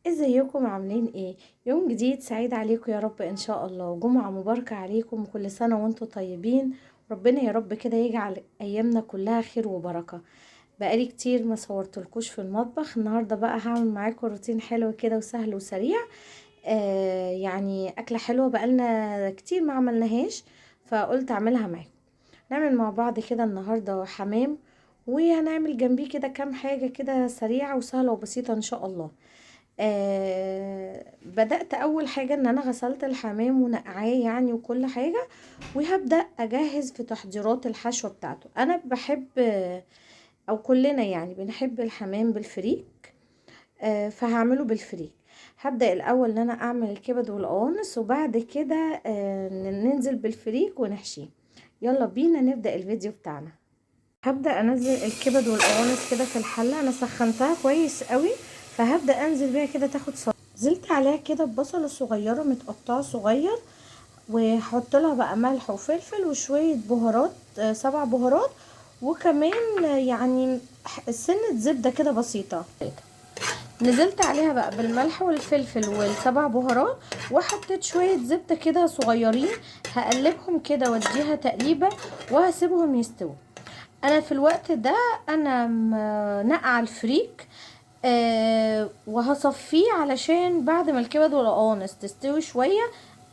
ازيكم عاملين ايه؟ يوم جديد سعيد عليكم يا رب ان شاء الله، وجمعة مباركة عليكم وكل سنة وانتم طيبين. ربنا يا رب كده يجعل ايامنا كلها خير وبركة. بقالي كتير ما صورتلكوش في المطبخ. النهاردة بقى هعمل معاكم روتين حلو كده وسهل وسريع. يعني اكلة حلوة بقالنا كتير ما عملناهاش، فقلت اعملها معاكم. نعمل مع بعض كده النهاردة حمام، وهنعمل جنبيه كده كام حاجة كده سريعة وسهلة وبسيطة ان شاء الله. بدأت أول حاجة إن أنا غسلت الحمام ونقعاه يعني وكل حاجة، وهبدأ أجهز في تحضيرات الحشوة بتاعته. أنا بحب أو كلنا يعني بنحب الحمام بالفريك. فهعمله بالفريك. هبدأ الأول إن أنا أعمل الكبد والقوانص، وبعد كده ننزل بالفريك ونحشيه. يلا بينا نبدأ الفيديو بتاعنا. هبدأ انزل الكبد والقوانص كده في الحلة، انا سخنتها كويس قوي، فهبدأ انزل بيها كده تاخد صدى. نزلت عليها كده ببصلة صغيرة متقطعة صغير، وهحط لها بقى ملح وفلفل وشوية بهارات، 7 بهارات، وكمان يعني سنة زبدة كده بسيطة. نزلت عليها بقى بالملح والفلفل والسبع بهارات، وحطيت شوية زبدة كده صغيرين. هقلبهم كده واديها تقليبة وهسيبهم يستووا. انا في الوقت ده انا نقع الفريك، وهصفيه علشان بعد ما الكبد والقوانص تستوي شوية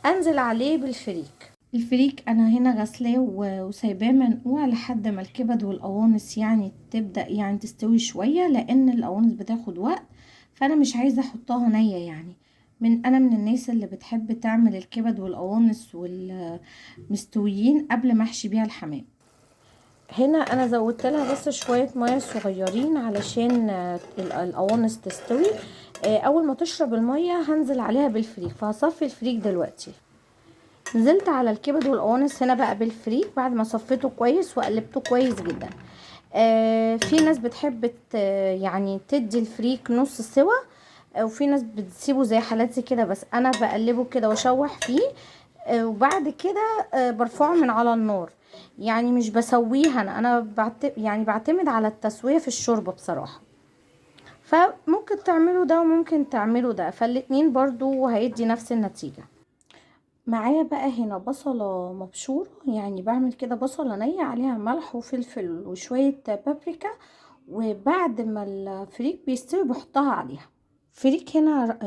انزل عليه بالفريك. الفريك انا هنا غسلاه وسايباه منقوع لحد ما الكبد والقوانص يعني تبدأ يعني تستوي شوية، لان القوانص بتاخد وقت، فانا مش عايزة احطها نية يعني. انا من الناس اللي بتحب تعمل الكبد والقوانص والمستويين قبل ما احشي بيها الحمام. هنا انا زودت لها بس شويه ميه صغيرين علشان القوانص تستوي. اول ما تشرب الميه هنزل عليها بالفريك، فهصفي الفريك دلوقتي. نزلت على الكبد والقوانص هنا بقى بالفريك بعد ما صفيته كويس وقلبته كويس جدا. في ناس بتحب يعني تدي الفريك نص سوا، وفي ناس بتسيبه زي حالاتي كده، بس انا بقلبه كده واشوح فيه. وبعد كده برفعه من على النار. يعني مش بسويها، انا يعني بعتمد على التسوية في الشوربة بصراحة. فممكن تعملوا ده وممكن تعملوا ده، فالاتنين برضو هيدي نفس النتيجة. معايا بقى هنا بصلة مبشورة، يعني بعمل كده بصلة نية عليها ملح وفلفل وشوية بابريكا، وبعد ما الفريك بيستوي بحطها عليها. فريك هنا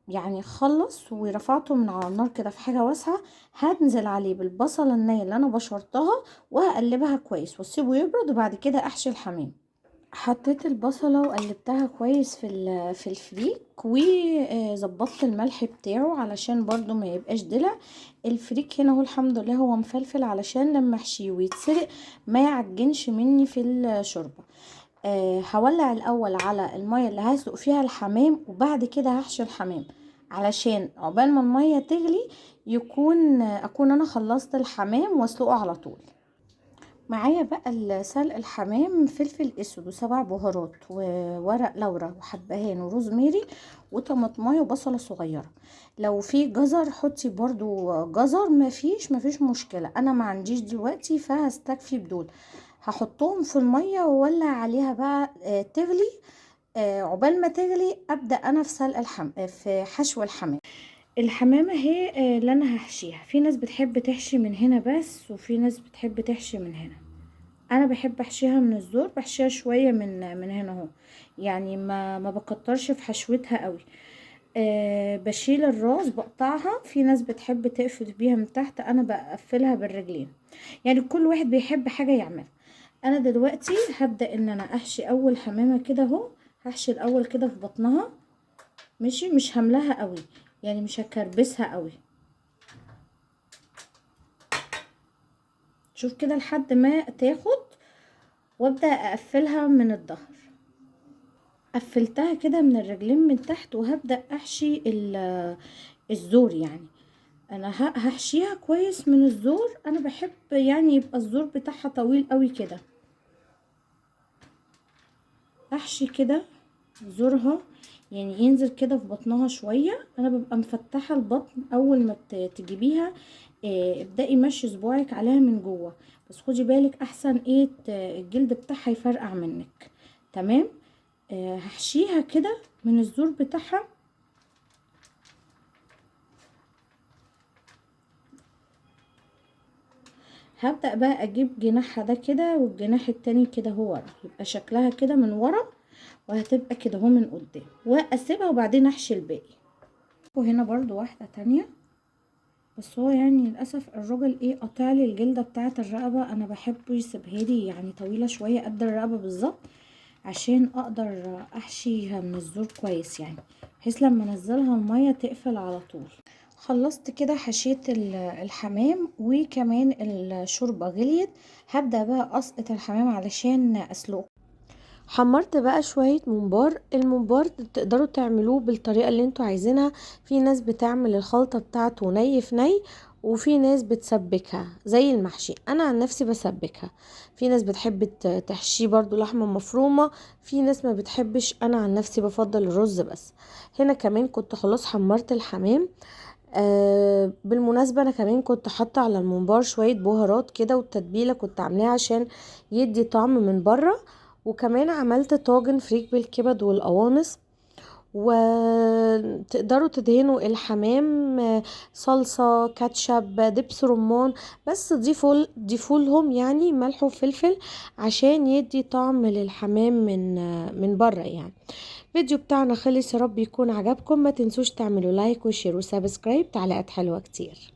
يعني خلص ورفعته من على النار كده في حاجة واسعة. هنزل عليه بالبصلة النية اللي انا بشرتها، وهقلبها كويس واسيبه يبرد، وبعد كده احشي الحمام. حطيت البصلة وقلبتها كويس في الفريك، وظبطت الملح بتاعه علشان برضو ما يبقاش دلع. الفريك هنا هو الحمد لله هو مفلفل، علشان لما احشيه ويتسلق ما يعجنش مني في الشوربة. هولع الاول على المية اللي هسلق فيها الحمام، وبعد كده هحشي الحمام علشان عقبال ما المية تغلي اكون انا خلصت الحمام واسلقه على طول. معايا بقى سلق الحمام فلفل اسود و7 بهارات وورق لورا وحبهان وروزميري وطماطمايه وبصله صغيره. لو في جزر حطي برضو جزر، ما فيش مشكله، انا ما عنديش دلوقتي فهستكفي بدول. هحطهم في الميه وولع عليها بقى تغلي. عقبال ما تغلي ابدا انا في سلق في حشو الحمام. الحمامة هي اللي انا هحشيها. في ناس بتحب تحشي من هنا بس، وفي ناس بتحب تحشي من هنا. انا بحب احشيها من الزور، بحشيها شويه من هنا اهو. يعني ما بكترش في حشوتها قوي. بشيل الراس بقطعها. في ناس بتحب تقفل بيها من تحت، انا بقفلها بالرجلين. يعني كل واحد بيحب حاجه يعملها. انا دلوقتي هبدا ان انا احشي اول حمامه كده اهو. هحشي الاول كده في بطنها، ماشي، مش هملاها قوي، يعني مش هكربسها قوي. شوف كده لحد ما تاخد، وابدا اقفلها من الظهر. قفلتها كده من الرجلين من تحت، وهبدأ احشي الزور يعني. انا هحشيها كويس من الزور. انا بحب يعني يبقى الزور بتاعها طويل قوي كده. احشي كده زورها، يعني ينزل كده في بطنها شوية. انا ببقى مفتحة البطن اول ما تجيبيها. ابدأي مشي صباعك عليها من جوه، بس خدي بالك احسن ايه الجلد بتاعها يفرقع منك. تمام. هحشيها كده من الزور بتاعها. هبدأ بقى اجيب جناحها ده كده والجناح التاني كده هو ورا، يبقى شكلها كده من ورا وهتبقى كده اهو من قدام، واسيبها وبعدين احشي الباقي. وهنا برضو واحدة تانية، بس هو يعني للاسف الراجل قطع لي الجلده بتاعه الرقبه، انا بحبه يسيبها لي يعني طويله شويه قد الرقبه بالظبط، عشان اقدر احشيها من الزور كويس يعني، بحيث لما انزلها الميه تقفل على طول. خلصت كده حشيت الحمام، وكمان الشوربه غليت، هبدا بقى اسقط الحمام علشان اسلقه. حمرت بقى شوية ممبار. الممبار تقدروا تعملوه بالطريقة اللي انتوا عايزينها، في ناس بتعمل الخلطة بتاعته ني في ني، وفي ناس بتسبكها زي المحشي. انا عن نفسي بسبكها، في ناس بتحب تحشيه برضو لحمة مفرومة، في ناس ما بتحبش. انا عن نفسي بفضل الرز بس. هنا كمان كنت خلاص حمرت الحمام. بالمناسبة انا كمان كنت حاطة على الممبار شوية بهارات كده، والتتبيلة كنت عاملاها عشان يدي طعم من بره. وكمان عملت طاجن فريك بالكبد والقوانص. وتقدروا تدهنوا الحمام صلصة كاتشب دبس رمان، بس ضيفوا لهم يعني ملح وفلفل عشان يدي طعم للحمام من بره يعني. الفيديو بتاعنا خلص، يا رب يكون عجبكم. ما تنسوش تعملوا لايك وشير وسبسكرايب، تعليقات حلوة كتير.